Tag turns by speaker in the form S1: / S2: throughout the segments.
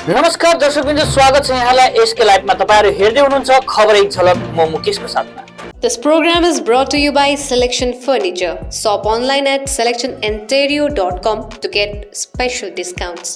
S1: नमस्कार दर्शकवृन्द, स्वागत छ यहाँलाई एसके लाइभमा। तपाईहरु हेर्दै हुनुहुन्छ खबर एक झलक। म मुकेशको साथमा।
S2: This program is brought to you by Selection Furniture. Shop online at selectioninterior.com to get special discounts.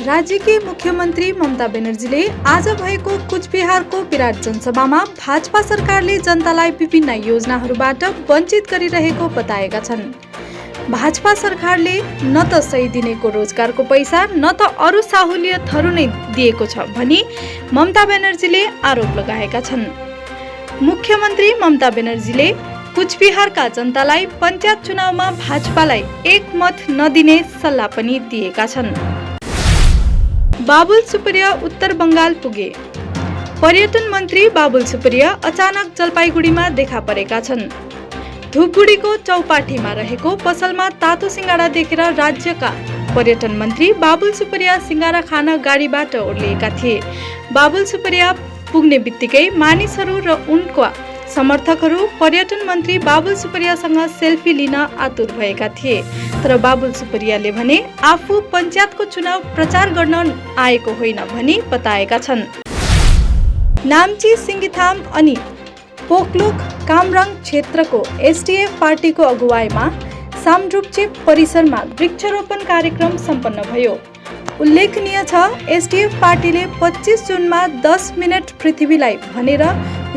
S3: राज्यकी मुख्यमन्त्री ममता बेनर्जीले आज भएको कुचबिहारको विराट जनसभामा भाजपा सरकारले जनतालाई विभिन्न योजनाहरूबाट वञ्चित गरिरहेको बताएका छन्। भाजपा सरकारले न त सही दिनेको रोजगारको पैसा न त अरू सहुलियतहरू नै दिएको छ भनी ममता बेनर्जीले आरोप लगाएका छन्। मुख्यमन्त्री ममता बेनर्जीले कुचबिहारका जनतालाई पञ्चायत चुनावमा भाजपालाई एक मत नदिने सल्लाह पनि दिएका छन्। बाबुल सुप्रिया उत्तर बङ्गाल पुगे। पर्यटन मन्त्री बाबुल सुप्रिया अचानक जलपाइगुडीमा देखा परेका छन्। धुपगुडीको चौपाटीमा रहेको पसलमा तातो सिंगाडा देखेर राज्यका पर्यटन मन्त्री बाबुल सुप्रिया सिंगाडा खान गाडीबाट ओर्लिएका थिए। बाबुल सुप्रिया पुग्ने बित्तिकै मानिसहरू र उनका समर्थकहरू पर्यटन मन्त्री बाबुल सुप्रियासँग सेल्फी लिन आतुर भएका थिए। तर बाबुल सुप्रियाले भने आफू पञ्चायतको चुनाव प्रचार गर्न आएको होइन भनी बताएका छन्। नाम्ची सिङ्गिथाम अनि पोकलोक कामराङ क्षेत्रको एसडिएफ पार्टीको अगुवाईमा सामड्रुप्चे परिसरमा वृक्षरोपण कार्यक्रम सम्पन्न भयो। उल्लेखनीय छ, एसडिएफ पार्टीले 25 जुनमा 10 मिनट पृथ्वीलाई भनेर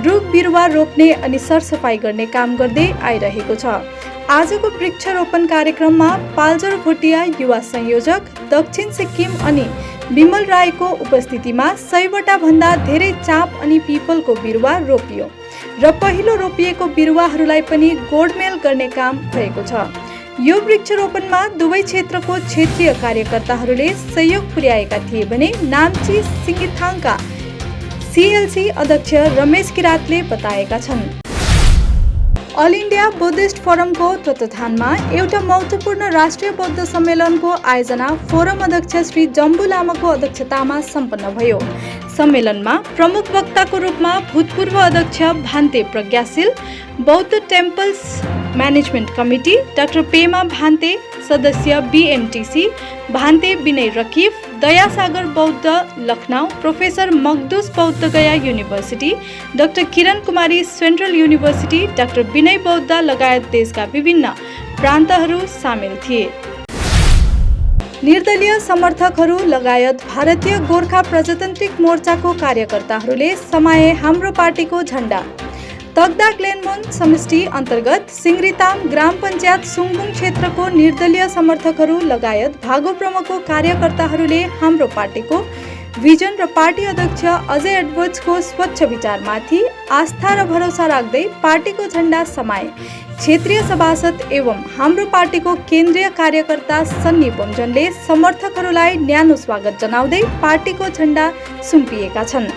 S3: रुख बिरुवा रोप्ने अनि सरसफाई गर्ने काम गर्दै आइरहेको छ। आजको वृक्षरोपण कार्यक्रममा पाल्जर भोटिया युवा संयोजक दक्षिण सिक्किम अनि विमल राईको उपस्थितिमा 100वटा भन्दा धेरै चाँप अनि पिपलको बिरुवा रोपियो र पहिलो रोपिएको बिरुवाहरूलाई पनि गोडमेल गर्ने काम भएको छ। यो वृक्षरोपणमा दुवै क्षेत्रको क्षेत्रीय कार्यकर्ताहरूले सहयोग पुर्याएका थिए भने नाम्ची सिङ्गिथाङका सिएलसी अध्यक्ष रमेश किरातले बताएका छन्। अल इन्डिया बुद्धिस्ट फोरमको तत्वावधानमा एउटा महत्त्वपूर्ण राष्ट्रिय बौद्ध सम्मेलनको आयोजना फोरम अध्यक्ष श्री जम्बु लामाको अध्यक्षतामा सम्पन्न भयो। सम्मेलनमा प्रमुख वक्ताको रूपमा भूतपूर्व अध्यक्ष भान्ते प्रज्ञाशील, बौद्ध टेम्पल्स म्यानेजमेन्ट कमिटी डाक्टर पेमा भान्ते, सदस्य बिएमटिसी भान्ते विनय रकिफ, दयासागर बौद्ध लखनऊ, प्रोफेसर मगदुस बौद्ध गया university, doctor Kiran Kumari central university, doctor Vinay बौद्ध लगायत देशका विभिन्न प्रान्तहरू सामेल थिए। निर्दलीय समर्थकहरू लगायत भारतीय गोर्खा प्रजातान्त्रिक मोर्चाको कार्यकर्ताहरूले समाए हाम्रो पार्टीको झण्डा। तगदा ग्लेनमोन समष्टि अन्तर्गत सिङ्ग्रिताम ग्राम पञ्चायत सुङबुङ क्षेत्रको निर्दलीय समर्थकहरू लगायत भागो ब्रह्मको कार्यकर्ताहरूले हाम्रो पार्टीको भिजन र पार्टी अध्यक्ष अजय एडवर्ड्सको स्वच्छ विचारमाथि आस्था र भरोसा राख्दै पार्टीको झण्डा समाए। क्षेत्रीय सभासद एवं हाम्रो पार्टीको केन्द्रीय कार्यकर्ता सन्नी बोम्जनले समर्थकहरूलाई न्यानो स्वागत जनाउँदै पार्टीको झण्डा सुम्पिएका छन्।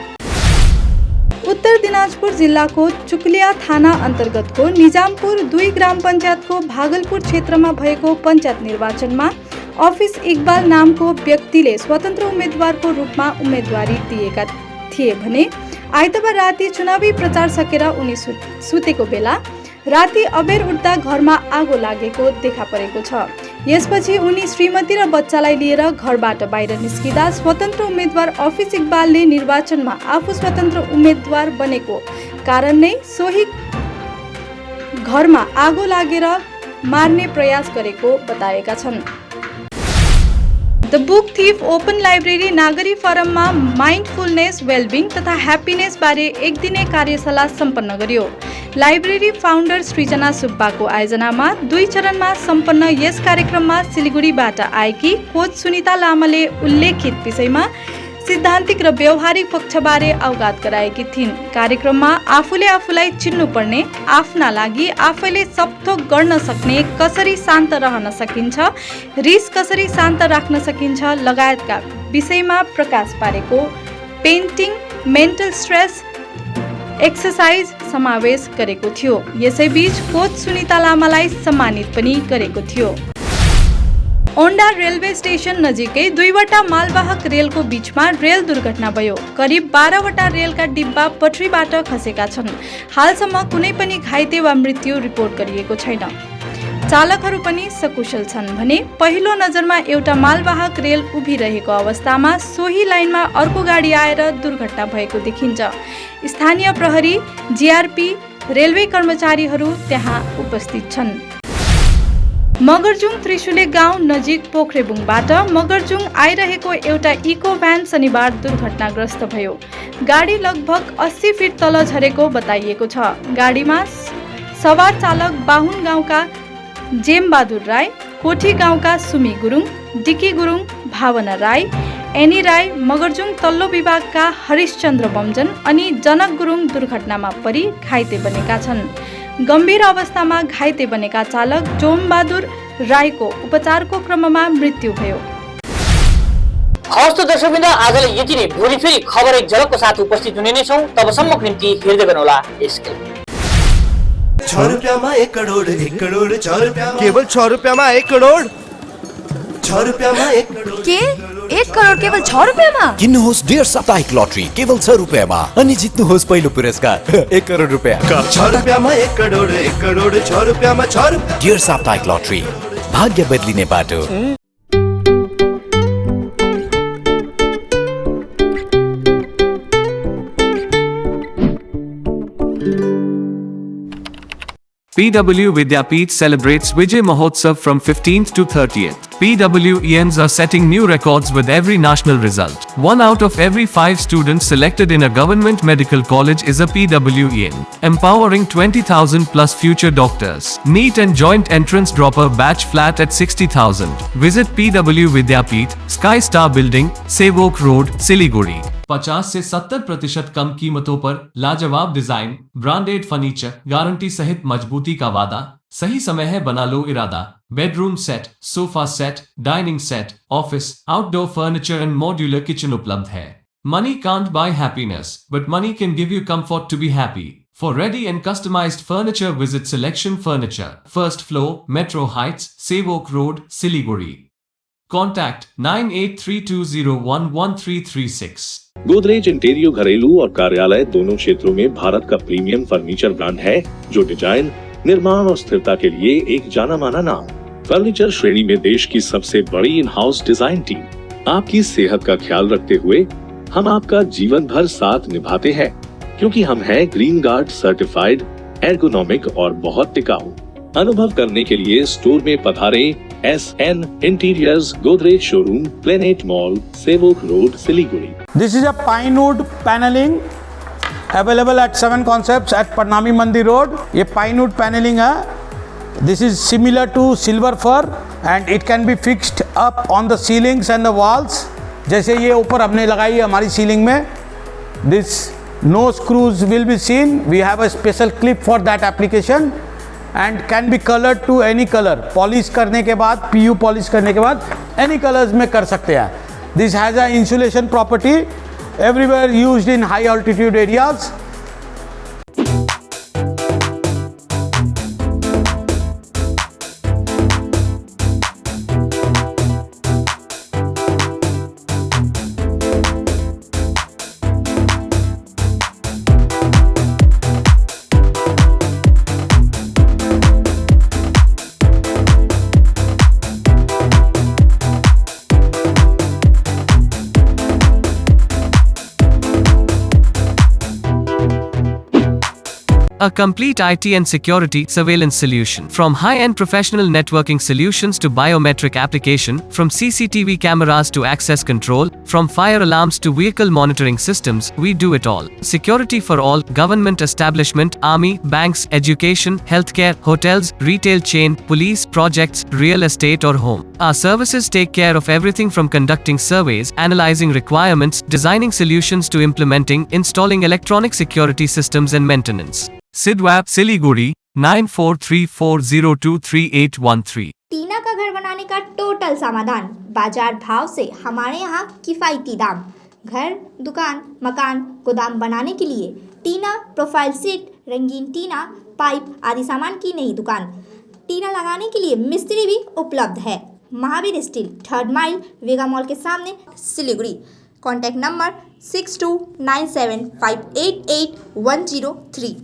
S3: उत्तर दिनाजपुर जिल्लाको चुकलिया थाना अन्तर्गतको निजामपुर 2 ग्राम पञ्चायतको भागलपुर क्षेत्रमा भएको पञ्चायत निर्वाचनमा अफिस इकबाल नामको व्यक्तिले स्वतन्त्र उम्मेदवारको रूपमा उम्मेदवारी दिएका थिए भने आइतबार राति चुनावी प्रचार सकेर उनी सुतेको बेला राति अबेर उठ्दा घरमा आगो लागेको देखा परेको छ। यसपछि उनी श्रीमती र बच्चालाई लिएर घरबाट बाहिर निस्किँदा स्वतन्त्र उम्मेदवार अफिस इकबालले निर्वाचनमा आफू स्वतन्त्र उम्मेदवार बनेको कारण नै सोही घरमा आगो लागेर मार्ने प्रयास गरेको बताएका छन्। The book thief open library नागरी फोरममा माइन्डफुलनेस, वेलबिङ तथा ह्याप्पिनेस बारे एक दिने कार्यशाला सम्पन्न गर्यो। लाइब्रेरी फाउन्डर सृजना सुब्बाको आयोजनामा 2 चरणमा सम्पन्न यस कार्यक्रममा सिलिगुडीबाट आएकी कोच सुनिता लामाले उल्लेखित विषयमा सिद्धान्तिक र व्यवहारिक पक्षबारे अवगत गराएकी थिइन्। कार्यक्रममा आफूले आफूलाई चिन्नुपर्ने, आफ्ना लागि आफैले सबथोक गर्न सक्ने, कसरी शान्त रहन सकिन्छ, रिस कसरी शान्त राख्न सकिन्छ लगायतका विषयमा प्रकाश पारेको पेन्टिङ, मेन्टल स्ट्रेस एक्सरसाइज समावेश गरेको थियो। यसैबीच कोच सुनिता लामालाई सम्मानित पनि गरेको थियो। ओन्डा रेलवे स्टेशन नजिकै 2वटा मालवाहक रेलको बीचमा रेल दुर्घटना भयो। करिब 12वटा रेलका डिब्बा पटरीबाट खसेका छन्। हालसम्म कुनै पनि घाइते वा मृत्यु रिपोर्ट गरिएको छैन। चालकहरू पनि सकुशल छन् भने पहिलो नजरमा एउटा मालवाहक रेल उभिरहेको अवस्थामा सोही लाइनमा अर्को गाडी आएर दुर्घटना भएको देखिन्छ। स्थानीय प्रहरी, जीआरपी, रेलवे कर्मचारीहरू त्यहाँ उपस्थित छन्। मगरजुङ त्रिशुले गाउँ नजिक पोखरेबुङबाट मगरजुङ आइरहेको एउटा इको भ्यान शनिबार दुर्घटनाग्रस्त भयो। गाडी लगभग 80 फिट तल झरेको बताइएको छ। गाडीमा सवार चालक बाहुन गाउँका जेमबहादुर राई, कोठी गाउँका सुमी गुरुङ, डिकी गुरुङ, भावना राई, एनी राई, मगरजुङ तल्लो विभागका हरिशचन्द्र बमजन अनि जनक गुरुङ दुर्घटनामा परि घाइते बनेका छन्। गम्भीर अवस्थामा घाइते बनेका चालक जोमबहादुर राईको उपचारको क्रममा मृत्यु भयो।
S1: हवस् त दर्शकवृन्द, आजलाई यति नै। भोलि फेरि खबर एक झलकको साथ उपस्थित हुने नै छौँ। तबसम्मको निम्ति हेर्दै गर्नुहोला यसको।
S4: 6 रुपयामा 1 करोड, 1 करोड 6 रुपयामा,
S5: केवल 6 रुपयामा 1 करोड।
S4: 6 रुपयामा 1 करोड
S6: के 1 करोड केवल 6 रुपयामा?
S7: किन्नुहोस् डेढ साप्ताहिक लटरी केवल 6 रुपयामा अनि जित्नुहोस् पहिलो पुरस्कार 1 करोड रुपैयाँ।
S4: 6 रुपयामा 1 करोड, 1 करोड 6 रुपयामा 6 रुपयाँ।
S7: डेढ साप्ताहिक लटरी, भाग्य बदलिने बाटो।
S8: PW Vidyapeeth celebrates Vijay Mahotsav from 15th to 30th. PWENs are setting new records with every national result. 1 out of every 5 students selected in a government medical college is a PWEN, empowering 20,000 plus future doctors. NEET and joint entrance dropper batch flat at 60,000. Visit PW Vidyapeeth, Sky Star Building, Sevok Road, Siliguri. 50 से 70% कम कीमतों पर लाजवाब design, branded furniture, guarantee सहित मजबूती का वादा। सही समय है, बना लो इरादा। Bedroom set, sofa set, dining set, office, outdoor furniture and modular kitchen उपलब्ध है। Money can't buy happiness, but money can give you comfort to be happy. For ready and customized furniture, visit Selection Furniture, first floor, Metro Heights, Sevok Road, Siliguri. Contact 9832011336.
S9: Godrej इंटीरियो घरेलू और कार्यालय दोनों क्षेत्रों में भारत का premium furniture brand है, जो design, निर्माण और स्थिरता के लिए एक जाना माना नाम। फर्नीचर श्रेणी में देश की सबसे बड़ी इन हाउस डिजाइन टीम। आपकी सेहत का ख्याल रखते हुए हम आपका जीवन भर साथ निभाते हैं, क्योंकि हम हैं ग्रीन गार्ड सर्टिफाइड, एर्गोनॉमिक और बहुत टिकाऊ। अनुभव करने के लिए स्टोर में पधारें। SN Interiors, Godrej Showroom, Planet Mall, Sevok Road, Siliguri.
S10: This is a pine wood paneling available at 7 Concepts at Parnami Mandir Road. ये pine wood paneling है. This is similar to silver fir and it can be fixed up on the ceilings and the walls. जैसे ये ऊपर हमने लगाई है हमारी ceiling में. This no screws will be seen. We have a special clip for that application. And can be colored to any color. Polish करने के बाद, PU polish करने के बाद any colors में कर सकते हैं. This has a insulation property everywhere used in high altitude areas.
S8: A complete IT and security surveillance solution. From high-end professional networking solutions to biometric application, from CCTV cameras to access control, from fire alarms to vehicle monitoring systems, we do it all. Security for all, government establishment, army, banks, education, healthcare, hotels, retail chain, police, projects, real estate or home. Our services take care of everything from conducting surveys, analyzing requirements, designing solutions to implementing, installing electronic security systems and maintenance. Sidwap, Siliguri, 9434023813.
S6: टीना का घर बनाने का total समाधान, बाजार भाव से हमारे यहाँ किफायती दाम। घर, दुकान, मकान, गोदाम बनाने के लिए टीना प्रोफाइल सीट, रंगीन टीना, पाइप आदि सामान की नई दुकान। टीना लगाने के लिए मिस्त्री भी उपलब्ध है। महावीर स्टील, 3rd माइल, वेगा मॉल के सामने, सिलीगुड़ी। Contact number 6297588103।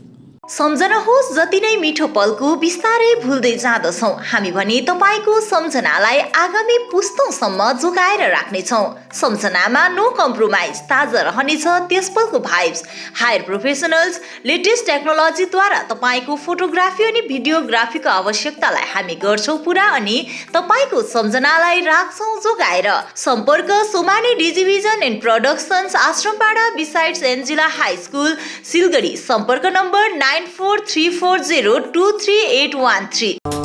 S11: सम्झनुहोस् जति नै मिठो पलको बिस्तारै भुल्दै जाँदछौँ हामी भने तपाईँको सम्झनालाई आगामी पुस्तौँसम्म जोगाएर राख्नेछौँ। सम्झनामा नो कम्प्रोमाइज, ताजा रहनेछ त्यस पलको भाइब्स। हायर प्रोफेसनल्स लेटेस्ट टेक्नोलोजीद्वारा तपाईँको फोटोग्राफी अनि भिडियोग्राफीको आवश्यकतालाई हामी गर्छौँ पुरा अनि तपाईँको सम्झनालाई राख्छौँ जोगाएर। सम्पर्क Somani digivision and productions, Ashrampara besides Angela high school, Siliguri. सम्पर्क नम्बर 9434023813।